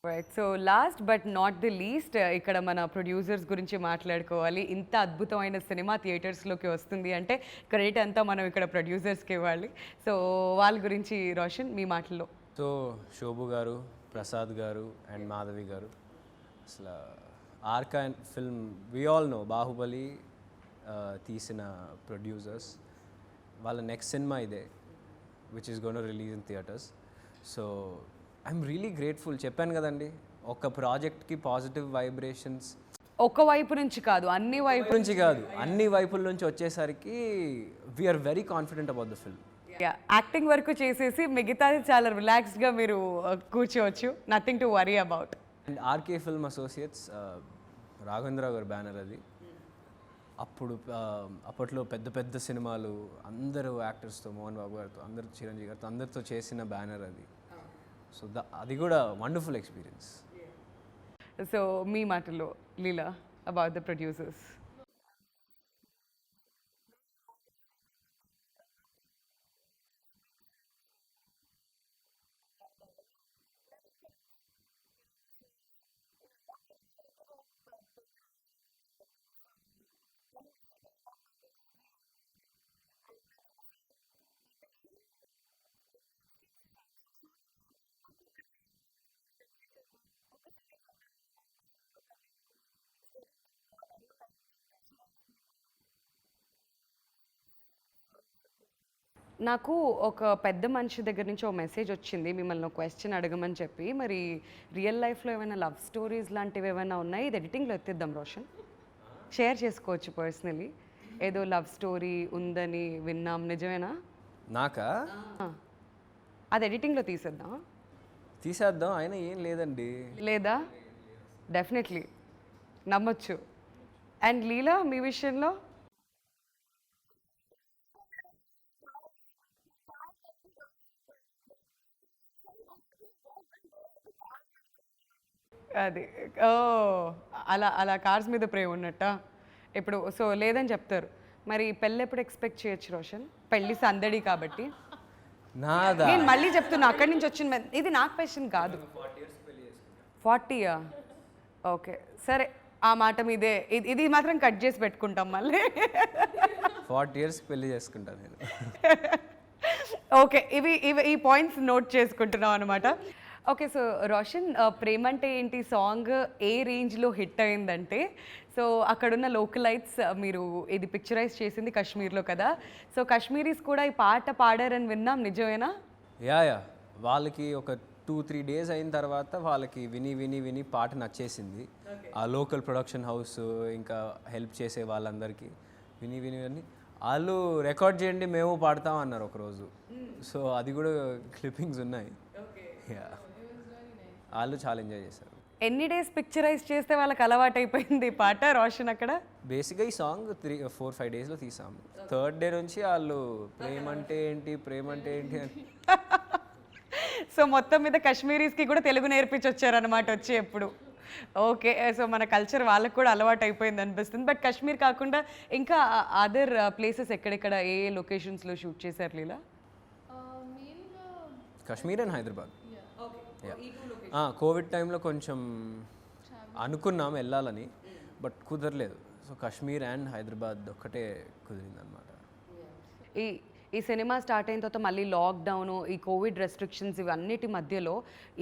Right, so last but not the least ఇక్కడ మన ప్రొడ్యూసర్స్ గురించి మాట్లాడుకోవాలి. ఇంత అద్భుతమైన సినిమా థియేటర్స్లోకి వస్తుంది అంటే క్రెడిట్ అంతా మనం ఇక్కడ ప్రొడ్యూసర్స్కి ఇవ్వాలి. సో వాళ్ళ గురించి రోషన్ మీ మాటల్లో. సో శోభు గారు, ప్రసాద్ గారు అండ్ మాధవి గారు, అసలు ఆర్కాన్ film we all know Baahubali తీసిన ప్రొడ్యూసర్స్. వాళ్ళ నెక్స్ట్ సినిమా ఇదే which is gone release in theatres. So I'm really grateful. చెప్పాను కదండి, ఒక ప్రాజెక్ట్కి పాజిటివ్ వైబ్రేషన్స్ ఒక వైపు నుంచి కాదు అన్ని వైపు నుంచి కాదు అన్ని వైపుల నుంచి వచ్చేసరికి we're very confident about the film. Acting వరకు చేసేసి మిగతాది చాలా రిలాక్స్డ్గా మీరు కూర్చోవచ్చు, nothing to worry about. And RK film associates Raghavendra Rao గారి బ్యానర్ అది. అప్పట్లో పెద్ద పెద్ద సినిమాలు అందరూ యాక్టర్స్తో, మోహన్ బాబు గారితో, అందరు చిరంజీవి గారితో అందరితో చేసిన బ్యానర్ అది. సో అది కూడా వండర్ఫుల్ ఎక్స్పీరియన్స్. సో మీ మాటలో లీలా అబౌట్ ద ప్రొడ్యూసర్స్. నాకు ఒక పెద్ద మనిషి దగ్గర నుంచి ఒక మెసేజ్ వచ్చింది మిమ్మల్ని ఒక క్వశ్చన్ అడగమని చెప్పి. మరి రియల్ లైఫ్లో ఏమైనా లవ్ స్టోరీస్ లాంటివి ఏమైనా ఉన్నాయి? ఇది ఎడిటింగ్లో ఎత్తిద్దాం రోషన్, షేర్ చేసుకోవచ్చు పర్సనలీ. ఏదో లవ్ స్టోరీ ఉందని విన్నాం, నిజమేనా? నాకా? అది ఎడిటింగ్లో తీసేద్దాం, అయినా ఏం లేదండి. లేదా? డెఫినెట్లీ నమ్మొచ్చు. అండ్ లీలా మీ విషయంలో? అది ఓ అలా అలా కార్స్ మీద ప్రేమ ఉన్నట్ట ఇప్పుడు. సో లేదని చెప్తారు. మరి పెళ్ళి ఎప్పుడు ఎక్స్పెక్ట్ చేయొచ్చు రోషన్? పెళ్ళి సందడి కాబట్టి. నాదా? నేను మళ్ళీ చెప్తున్నా, అక్కడి నుంచి వచ్చిన ఇది నా క్వశ్చన్ కాదు. 40యా? ఓకే సరే, ఆ మాట మీదే. ఇది మాత్రం కట్ చేసి పెట్టుకుంటాం మళ్ళీ. 40 years పెళ్లి చేసుకుంటాను నేను. ఓకే, ఈ పాయింట్స్ నోట్ చేసుకుంటున్నాం అనమాట. ఓకే, సో రోషన్, ప్రేమంటే ఏంటి సాంగ్ ఏ రేంజ్లో హిట్ అయిందంటే, సో అక్కడున్న లోకలైట్స్ మీరు ఇది పిక్చరైజ్ చేసింది కాశ్మీర్లో కదా, సో కాశ్మీరీస్ కూడా ఈ పాట పాడారని విన్నాం, నిజమేనా? యా వాళ్ళకి ఒక 2-3 days అయిన తర్వాత వాళ్ళకి విని విని విని పాట నచ్చేసింది. ఆ లోకల్ ప్రొడక్షన్ హౌస్ ఇంకా హెల్ప్ చేసే వాళ్ళందరికీ విని విని విని వాళ్ళు రికార్డ్ చేయండి మేము పాడతాం అన్నారు ఒకరోజు. సో అది కూడా క్లిప్పింగ్స్ ఉన్నాయి. యా, వాళ్ళు చాలా ఎంజాయ్ చేశారు. ఎన్ని డేస్ పిక్చరైజ్ చేస్తే వాళ్ళకి అలవాటు అయిపోయింది ఈ పాట రోషన్ అక్కడ? బేసిక్గా ఈ సాంగ్ 4-5 daysలో తీసాము. 3rd day నుంచి వాళ్ళు ప్రేమంటే ఏంటి ప్రేమంటే ఏంటి అని. సో మొత్తం మీద కాశ్మీరీస్కి కూడా తెలుగు నేర్పించి వచ్చారనమాట వచ్చి ఎప్పుడు. ఓకే, సో మన కల్చర్ వాళ్ళకి కూడా అలవాటు అయిపోయింది అనిపిస్తుంది. బట్ కాశ్మీర్ కాకుండా ఇంకా అదర్ ప్లేసెస్ ఎక్కడెక్కడ ఏ లొకేషన్స్లో షూట్ చేశారు లీలా? కాశ్మీర్ అండ్ హైదరాబాద్. కోవిడ్ టైంలో కొంచెం అనుకున్నాం వెళ్ళాలని, బట్ కుదరలేదు. సో కాశ్మీర్ అండ్ హైదరాబాద్ ఒక్కటే కుదిరిందనమాట. ఈ ఈ సినిమా స్టార్ట్ అయిన తర్వాత మళ్ళీ లాక్డౌన్, ఈ కోవిడ్ రెస్ట్రిక్షన్స్ ఇవన్నిటి మధ్యలో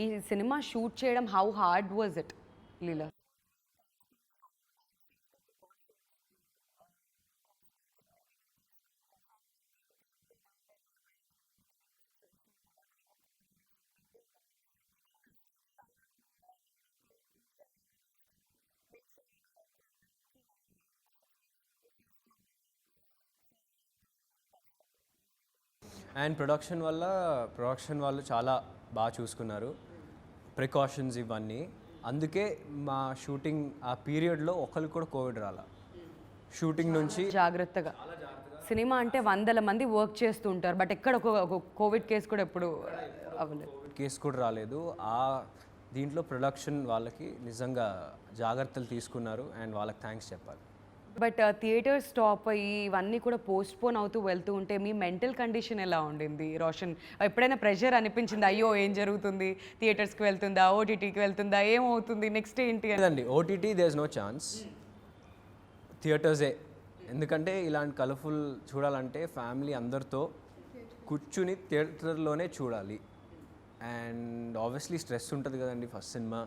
ఈ సినిమా షూట్ చేయడం how hard was it Leela? And production వాళ్ళు చాలా బాగా చూసుకున్నారు, ప్రికాషన్స్ ఇవన్నీ. అందుకే మా షూటింగ్ ఆ పీరియడ్లో ఒకరు కూడా కోవిడ్ రాలా. షూటింగ్ నుంచి జాగ్రత్తగా, సినిమా అంటే వందల మంది వర్క్ చేస్తూ ఉంటారు, బట్ ఎక్కడ ఒక కోవిడ్ కేసు కూడా ఎప్పుడు అవ్వలేదు. కోవిడ్ కేసు కూడా రాలేదు. దీంట్లో ప్రొడక్షన్ వాళ్ళకి నిజంగా జాగ్రత్తలు తీసుకున్నారు అండ్ వాళ్ళకి థ్యాంక్స్ చెప్పాలి. బట్ థియేటర్ స్టాప్ అయ్యి ఇవన్నీ కూడా పోస్ట్పోన్ అవుతూ వెళ్తూ ఉంటే మీ మెంటల్ కండిషన్ ఎలా ఉండింది రోషన్? ఎప్పుడైనా ప్రెషర్ అనిపించింది, అయ్యో ఏం జరుగుతుంది, థియేటర్స్కి వెళ్తుందా, ఓటీటీకి వెళ్తుందా, ఏమవుతుంది, నెక్స్ట్ ఏంటి లేదండి, OTT there is no chance, థియేటర్సే. ఎందుకంటే ఇలాంటి కలర్ఫుల్ చూడాలంటే ఫ్యామిలీ అందరితో కూర్చుని థియేటర్లోనే చూడాలి. అండ్ ఆబ్వియస్లీ స్ట్రెస్ ఉంటుంది కదండి ఫస్ట్ సినిమా.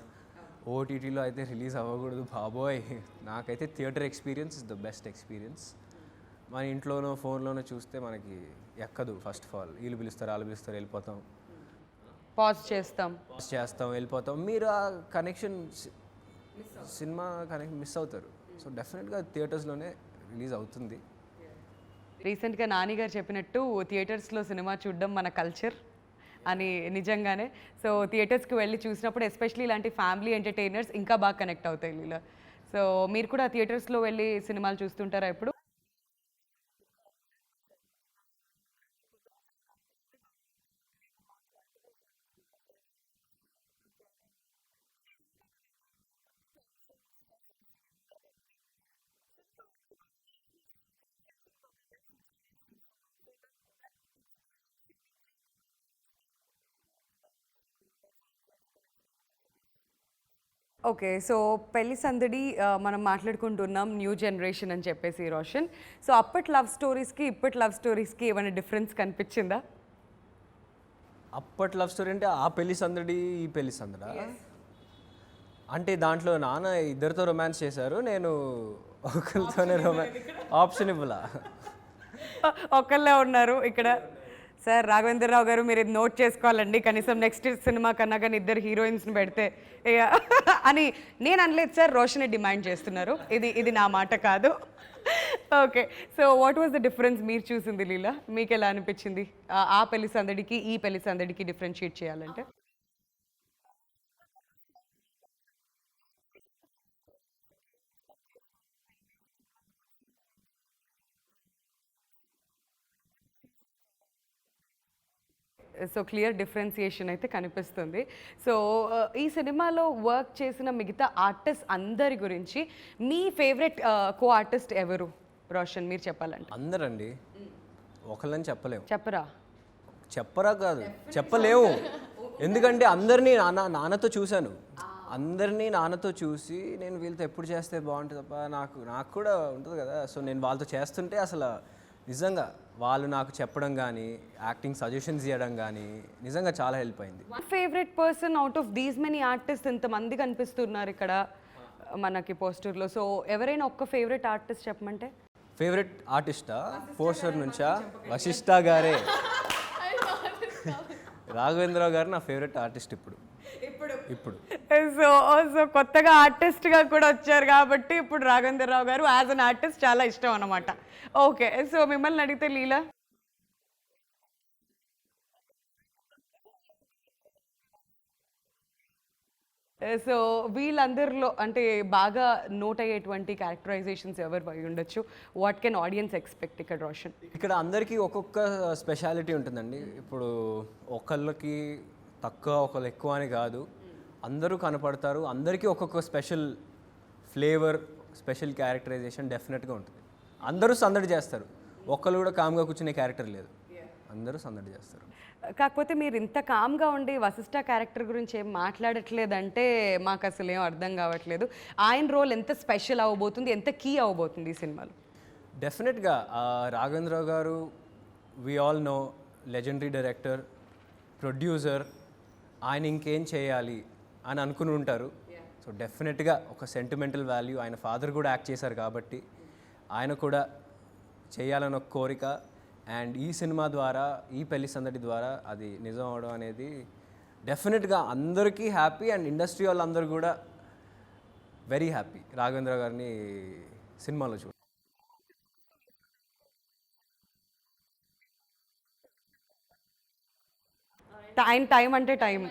ఓటీటీలో అయితే రిలీజ్ అవ్వకూడదు బాబోయ్. నాకైతే theatre experience is the best experience. మన ఇంట్లోనో ఫోన్లోనో చూస్తే మనకి ఎక్కదు. ఫస్ట్ ఆఫ్ ఆల్ వీళ్ళు పిలుస్తారు, వాళ్ళు పిలుస్తారు, వెళ్ళిపోతాం, పాజ్ చేస్తాం, వెళ్ళిపోతాం. మీరు ఆ కనెక్షన్, సినిమా కనెక్షన్ మిస్ అవుతారు. సో డెఫినెట్గా థియేటర్స్లోనే రిలీజ్ అవుతుంది. రీసెంట్గా నాని గారు చెప్పినట్టు థియేటర్స్లో సినిమా చూడడం మన కల్చర్ అని నిజంగానే. సో థియేటర్స్కి వెళ్ళి చూసినప్పుడు ఎస్పెషలీ ఇలాంటి ఫ్యామిలీ ఎంటర్టైనర్స్ ఇంకా బాగా కనెక్ట్ అవుతాయి లీలా. సో మీరు కూడా థియేటర్స్లో వెళ్ళి సినిమాలు చూస్తుంటారా ఎప్పుడు? ఓకే, సో పెళ్లి సందడి మనం మాట్లాడుకుంటున్నాం న్యూ జనరేషన్ అని చెప్పేసి రోషన్. సో అప్పటి లవ్ స్టోరీస్కి ఇప్పటి లవ్ స్టోరీస్కి ఏమైనా డిఫరెన్స్ కనిపించిందా? అప్పటి లవ్ స్టోరీ అంటే ఆ పెళ్లి సందడి, ఈ పెళ్లి సందడా? అంటే దాంట్లో నాన్న ఇద్దరితో రొమాన్స్ చేశారు, నేను ఒకరితోనే ఆప్షన్ ఇవ్వలా. ఒకళ్ళే ఉన్నారు ఇక్కడ. సార్ రాఘవేంద్రరావు గారు, మీరు ఇది నోట్ చేసుకోవాలండి, కనీసం నెక్స్ట్ సినిమా కన్నా కానీ ఇద్దరు హీరోయిన్స్ని పెడితే అని నేను అనలేదు సార్, రోషనే డిమాండ్ చేస్తున్నారు. ఇది నా మాట కాదు. Okay, so what was the difference మీరు చూసింది లీలా? మీకు ఎలా అనిపించింది ఆ పెళ్లి సందడికి ఈ పెళ్లి సందడికి డిఫరెన్షియేట్ చేయాలంటే? సో క్లియర్ డిఫరెన్సియేషన్ అయితే కనిపిస్తుంది. సో ఈ సినిమాలో వర్క్ చేసిన మిగతా ఆర్టిస్ట్ అందరి గురించి మీ ఫేవరెట్ కో ఆర్టిస్ట్ ఎవరు రోషన్, మీరు చెప్పాలంటే? అందరండి, ఒకళ్ళని చెప్పలేము. చెప్పరా కాదు, చెప్పలేము. ఎందుకంటే అందరినీ నాన్నతో చూశాను. అందరినీ నాన్నతో చూసి నేను వీళ్ళతో ఎప్పుడు చేస్తే బాగుంటుంది తప్ప నాకు కూడా ఉంటుంది కదా. సో నేను వాళ్ళతో చేస్తుంటే అసలు నిజంగా వాళ్ళు నాకు చెప్పడం కానీ, యాక్టింగ్ సజెషన్స్ ఇవ్వడం కానీ నిజంగా చాలా హెల్ప్ అయింది. Favourite person out of these many artist ఇంతమంది కనిపిస్తున్నారు ఇక్కడ మనకి పోస్టర్లో. సో ఎవరైనా ఒక్క ఫేవరెట్ ఆర్టిస్ట్ చెప్పమంటే? ఫేవరెట్ ఆర్టిస్టా? పోస్టర్ నుంచా? వశిష్ఠ గారే. రాఘవేంద్రరావు గారు నా ఫేవరెట్ ఆర్టిస్ట్ ఇప్పుడు. సో కొత్తగా ఆర్టిస్ట్గా కూడా వచ్చారు కాబట్టి ఇప్పుడు రాఘవేంద్రరావు గారు యాజ్ అన్ ఆర్టిస్ట్ చాలా ఇష్టం అన్నమాట. ఓకే, సో మిమ్మల్ని అడిగితే లీలా? సో వీళ్ళందరిలో అంటే బాగా నోట్ అయ్యేటువంటి క్యారెక్టరైజేషన్స్ ఎవరు అయి ఉండొచ్చు? వాట్ కెన్ ఆడియన్స్ ఎక్స్పెక్ట్ ఇక్కడ రోషన్? ఇక్కడ అందరికీ ఒక్కొక్క స్పెషాలిటీ ఉంటుందండి. ఇప్పుడు ఒకళ్ళకి తక్కువ ఒకళ్ళు ఎక్కువ అని కాదు, అందరూ కనపడతారు. అందరికీ ఒక్కొక్క స్పెషల్ ఫ్లేవర్, స్పెషల్ క్యారెక్టరైజేషన్ డెఫినెట్గా ఉంటుంది. అందరూ సందడి చేస్తారు, ఒక్కళ్ళు కూడా కామ్గా కూర్చునే క్యారెక్టర్ లేదు. అందరూ సందడి చేస్తారు. కాకపోతే మీరు ఇంత కామ్గా ఉండి వశిష్ఠ క్యారెక్టర్ గురించి ఏం మాట్లాడట్లేదంటే మాకు అసలు ఏం అర్థం కావట్లేదు. ఆయన రోల్ ఎంత స్పెషల్ అవ్వబోతుంది, ఎంత కీ అవ్వబోతుంది ఈ సినిమాలో? డెఫినెట్గా Raghavendra Rao garu we all know legendary director, producer, ఆయన ఇంకేం చేయాలి అని అనుకుని ఉంటారు. సో డెఫినెట్గా ఒక సెంటిమెంటల్ వాల్యూ, ఆయన ఫాదర్ కూడా యాక్ట్ చేశారు కాబట్టి ఆయన కూడా చేయాలని ఒక కోరిక. అండ్ ఈ సినిమా ద్వారా, ఈ పెళ్లి సందడి ద్వారా అది నిజం అవడం అనేది డెఫినెట్గా అందరికీ హ్యాపీ. అండ్ ఇండస్ట్రీ వాళ్ళందరూ కూడా వెరీ హ్యాపీ రాఘవేంద్ర గారిని సినిమాలో చూడ. టైం అంటే టైం.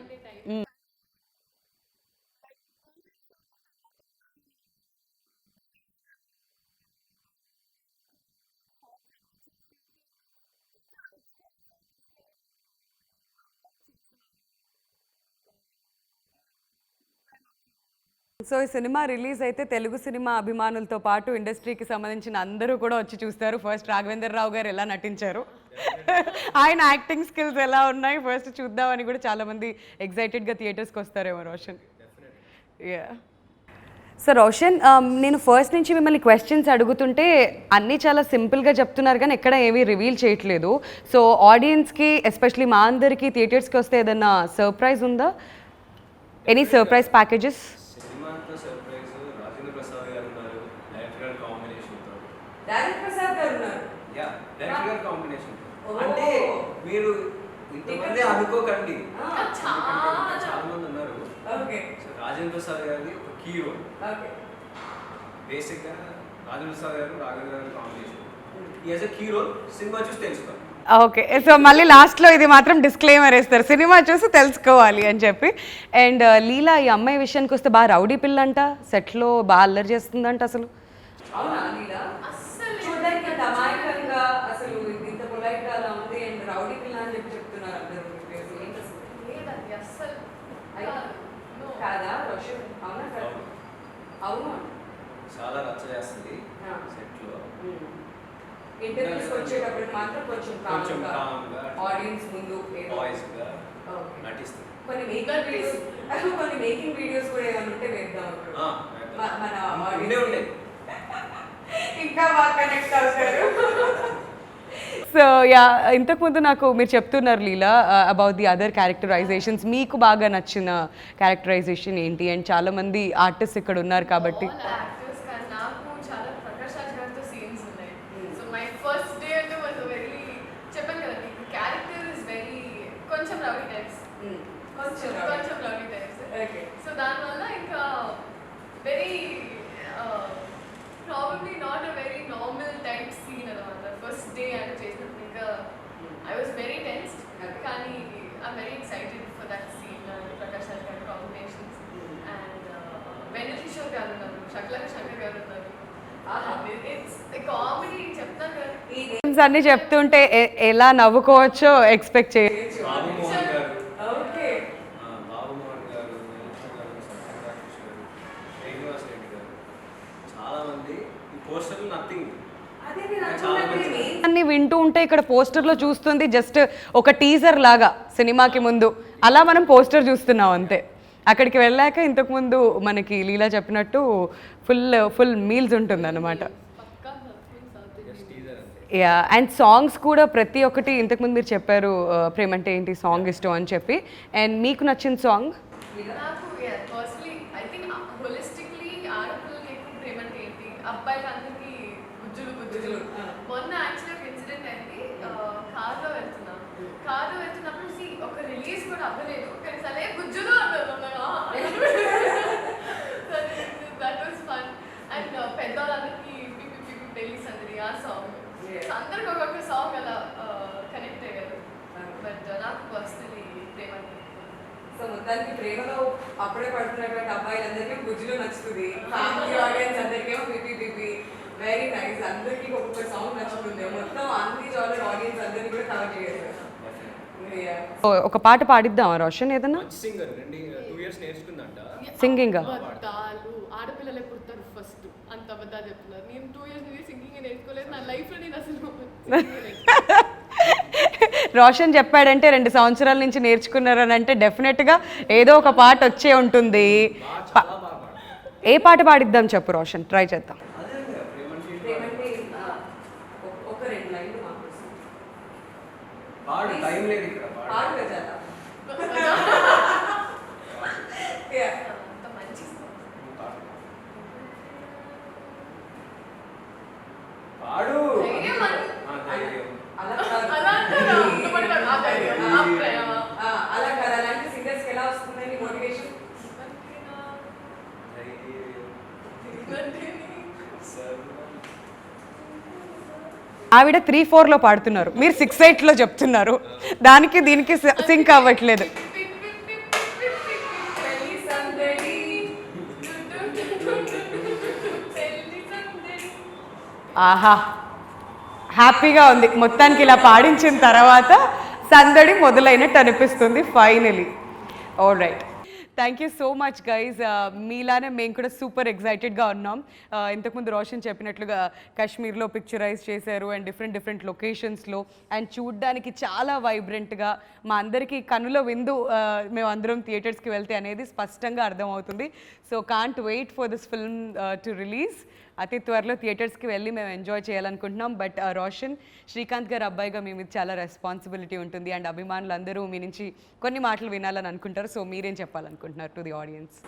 సో ఈ సినిమా రిలీజ్ అయితే తెలుగు సినిమా అభిమానులతో పాటు ఇండస్ట్రీకి సంబంధించిన అందరూ కూడా వచ్చి చూస్తారు. ఫస్ట్ రాఘవేంద్ర రావు గారు ఎలా నటించారు, ఆయన యాక్టింగ్ స్కిల్స్ ఎలా ఉన్నాయి ఫస్ట్ చూద్దామని కూడా చాలామంది ఎగ్జైటెడ్గా థియేటర్స్కి వస్తారేమో. రోషన్, సో రోషన్, నేను ఫస్ట్ నుంచి మిమ్మల్ని క్వశ్చన్స్ అడుగుతుంటే అన్నీ చాలా సింపుల్గా చెప్తున్నారు కానీ ఎక్కడ ఏమీ రివీల్ చేయట్లేదు. సో ఆడియన్స్కి, ఎస్పెషలీ మా అందరికీ థియేటర్స్కి వస్తే ఏదన్నా సర్ప్రైజ్ ఉందా? Any surprise packages? సినిమాతో సర్ప్రైజ్ రాజేంద్ర ప్రసాద్ గారు ఉన్నారు, డైరెక్టర్ గారి కాంబినేషన్తో. డైరెక్టర్ ప్రసాద్ గారు ఉన్నారు. యా, డైరెక్టర్ గారి కాంబినేషన్. అంటే మీరు ఇంతమంది అనుకోకండి, చాలా మంది ఉన్నారు. ఓకే. సో రాజేంద్ర ప్రసాద్ గారిది ఒక కీ రోల్. ఓకే. బేసిక్గా రాజేంద్ర ప్రసాద్ గారు రాఘవేంద్ర గారి కాంబినేషన్. ఈ యాజ్ ఎ కీ రోల్ సినిమా చూసి తెలుసుకోండి. ఓకే. సో మళ్ళీ లాస్ట్లో ఇది మాత్రం డిస్క్లైమర్ వేస్తారు, సినిమా చూసి తెలుసుకోవాలి అని చెప్పి. అండ్ లీలా, ఈ అమ్మాయి విషయానికి వస్తే బాగా రౌడీ పిల్ల అంట, సెట్లో బాగా అల్లరి చేస్తుందంట. అసలు చాలా రచ్చ చేస్తుంది సెట్లో. ఇంటర్వ్యూస్ వచ్చేటప్పుడు మాత్రం కొంచెం కామ్గా ఆడియన్స్ ముందు వాయిస్గా నటిస్తుంది. కొన్ని మేకింగ్ వీడియోస్ కూడా ఏమైనా ఉంటే వేద్దాం. మన ఉండే ఇంకా బాగా కనెక్ట్ అవుతారు. సో యా, ఇంతకుముందు నాకు మీరు చెప్తున్నారు లీలా అబౌట్ ది అదర్ క్యారెక్టరైజేషన్స్, మీకు బాగా నచ్చిన క్యారెక్టరైజేషన్ ఏంటి? అండ్ చాలా మంది ఆర్టిస్ట్ ఇక్కడ ఉన్నారు కాబట్టి నాకు చాలా ప్రకాష్ రాజ్ గారితో సీన్స్ ఉన్నాయి. సో మై ఫస్ట్ డే అంటే వాజ్ వెరీ, చెప్పాను కదా మీకు, క్యారెక్టర్ ఇస్ వెరీ కొంచెం రౌడీ టైప్స్, కొంచెం రౌడీ టైప్స్. సో దానివల్ల ఇంకా very probably not a very normal type scene అనమాట. ఫస్ట్ డే అంటే చేసినప్పుడు ఇంకా ఐ వాజ్ వెరీ టెన్స్డ్, కానీ I'm very excited for that scene. Prakash Raj గారి కాంబినేషన్స్ అండ్ వెన్నెల కిషోర్ గారు ఉన్నారు, శక్లక శంకర్ గారు ఉన్నారు. ఇట్స్ కామెడీ చెప్తాను కదా, ఈ అన్ని చెప్తుంటే ఎలా నవ్వుకోవచ్చో ఎక్స్పెక్ట్ చేయొచ్చు. బాబు మోహన్ గారు, ఓకే, బాబు మోహన్ గారు, శ్రీనివాస్ రెడ్డి గారు, చాలా మంది. ఈ పోస్టర్లు నథింగ్. అన్ని వింటూ ఉంటే ఇక్కడ పోస్టర్లో చూస్తుంది జస్ట్ ఒక టీజర్ లాగా సినిమాకి ముందు, అలా మనం పోస్టర్ చూస్తున్నాం అంతే. అక్కడికి వెళ్ళాక ఇంతకుముందు మనకి లీలా చెప్పినట్టు ఫుల్ మీల్స్ ఉంటుంది అన్నమాట. యా, అండ్ సాంగ్స్ కూడా ప్రతి ఒక్కటి, ఇంతకుముందు మీరు చెప్పారు ప్రేమంటే ఏంటి సాంగ్ ఇష్టం అని చెప్పి. అండ్ మీకు నచ్చిన సాంగ్? నాకు పర్సనలీ ఐ థింక్ హోలిస్టిక్లీ ఆడపిల్లలకి ఎక్కువ ప్రేమంటే ఏంటి, అబ్బాయిలందరికీ గుజ్జులు. మొన్న యాక్చువల్లీ ఒక ఇన్సిడెంట్ అయింది. కార్లో వెళ్తున్నప్పుడు ఒక రిలీజ్ కూడా అవ్వలేదు కానీ సరే గుజ్జులు అన్నారు. That was fun. అండ్ పెద్దవాళ్ళందరికీ పెళ్లి సందడి ఆ సాంగ్, అందరికి ఒక్కొక్క సాంగ్ అలా కనెక్ట్ అయ్యారు. బట్ నాకు పర్సనలీ ప్రేమంటే, సో మొత్తానికి ప్రేమలో అప్పుడే పడుతున్నటువంటి అబ్బాయిలందరికీ గుజ్జులు నచ్చుతుంది, ఫ్యామిలీ ఆడియన్స్ అందరికేమో పిపి. వెరీ నైస్, అందరికీ ఒక్కొక్క సాంగ్ నచ్చుతుంది, మొత్తం అన్ని జానర్ ఆడియన్స్ అందరినీ కూడా కవర్ చేయాలి. ఒక పాట పాడిద్దామా రోషన్? ఏదన్నా సింగర్ 2 years నేర్చుకుందంట సింగింగ్. ఆడపిల్లలే పుడతారు ఫస్ట్, అంత అబద్ధాలు చెప్తున్నారు. నేను 2 years సింగింగ్ నేర్చుకోలేదు నా లైఫ్లో. నేను అసలు రోషన్ చెప్పాడంటే 2 సంవత్సరాల నుంచి నేర్చుకున్నారని అంటే డెఫినెట్గా ఏదో ఒక పాట వచ్చే ఉంటుంది. ఏ పాట పాడిద్దాం చెప్పు రోషన్, ట్రై చేద్దాం. అంత మంచి ధైర్యం అలా కాదు, అలాంటి సింగర్స్కి ఎలా వస్తుందండి మోటివేషన్? ఆవిడ 3-4లో పాడుతున్నారు, మీరు 6-8లో చెప్తున్నారు. దానికి దీనికి సింక్ అవ్వట్లేదు. ఆహా, హ్యాపీగా ఉంది. మొత్తానికి ఇలా పాడించిన తర్వాత సందడి మొదలైనట్టు అనిపిస్తుంది finally. All right, thank you so much guys. మీలానే మేము కూడా సూపర్ ఎక్సైటెడ్గా ఉన్నాం. ఇంతకుముందు రోషన్ చెప్పినట్లుగా కాశ్మీర్లో పిక్చరైజ్ చేశారు అండ్ డిఫరెంట్ లొకేషన్స్లో, అండ్ చూడ్డానికి చాలా వైబ్రెంట్గా మా అందరికీ కనుల విందు మేము అందరం థియేటర్స్కి వెళ్తే అనేది స్పష్టంగా అర్థమవుతుంది. So can't wait for this film to release. అతి త్వరలో థియేటర్స్కి వెళ్ళి మేము ఎంజాయ్ చేయాలనుకుంటున్నాం. బట్ రోషన్, శ్రీకాంత్ గారు అబ్బాయిగా మీ మీద చాలా రెస్పాన్సిబిలిటీ ఉంటుంది అండ్ అభిమానులు అందరూ మీ నుంచి కొన్ని మాటలు వినాలని అనుకుంటారు. సో మీరేం చెప్పాలనుకుంటున్నారు టు ది ఆడియన్స్?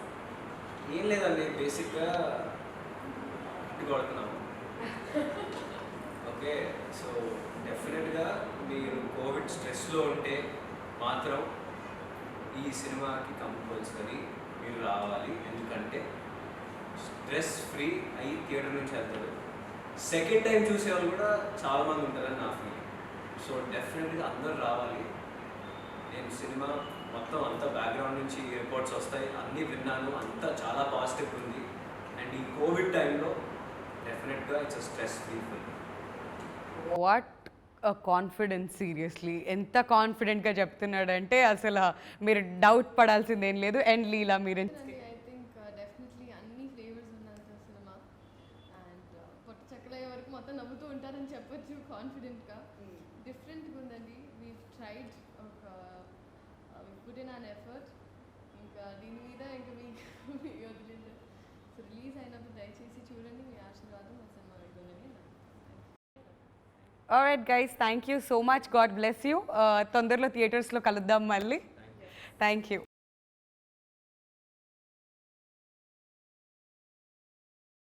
ఏం లేదండి, బేసిక్గా ఇటు కొడుతున్నాము. ఓకే, సో డెఫినెట్గా మీరు కోవిడ్ స్ట్రెస్లో ఉంటే మాత్రం ఈ సినిమాకి కంపల్సరీ మీరు రావాలి. ఎందుకంటే స్ట్రెస్ ఫ్రీ అయ్యి థియేటర్ నుంచి వెళ్తారు. సెకండ్ టైం చూసేవాళ్ళు కూడా చాలామంది ఉంటారని నా ఫీలింగ్. సో డెఫినెట్గా అందరూ రావాలి. నేను సినిమా మొత్తం అంతా బ్యాక్గ్రౌండ్ నుంచి రిపోర్ట్స్ వస్తాయి, అన్నీ విన్నాను, అంతా చాలా పాజిటివ్ ఉంది. అండ్ ఈ కోవిడ్ టైంలో డెఫినెట్గా it's stress free film. What confidence, seriously ఎంత కాన్ఫిడెంట్గా చెప్తున్నాడంటే అసలు మీరు డౌట్ పడాల్సిందేం లేదు. అండ్ లీలా మీరేం? ఐ థింక్ డెఫినెట్లీ అన్ని ఫ్లేవర్స్ ఉన్నంత సినిమా అండ్ పొట్టు చెక్కలయ్యే వరకు మొత్తం నవ్వుతూ ఉంటారని చెప్పొచ్చు కాన్ఫిడెంట్గా. డిఫరెంట్గా ఉందండి. వీ ట్రైడ్ ఒక పుట్ ఇన్ అన్ ఎఫర్ట్. ఇంకా దీని మీద ఇంకా మీకు వదిలేదు. సో రిలీజ్ అయినప్పుడు దయచేసి చూడండి, మీ ఆశీర్వాదం మా సినిమా ఇవ్వాలని. Alright guys, thank you so much. God bless you. తొందరలో థియేటర్స్లో కలుద్దాం మళ్ళీ. Thank you.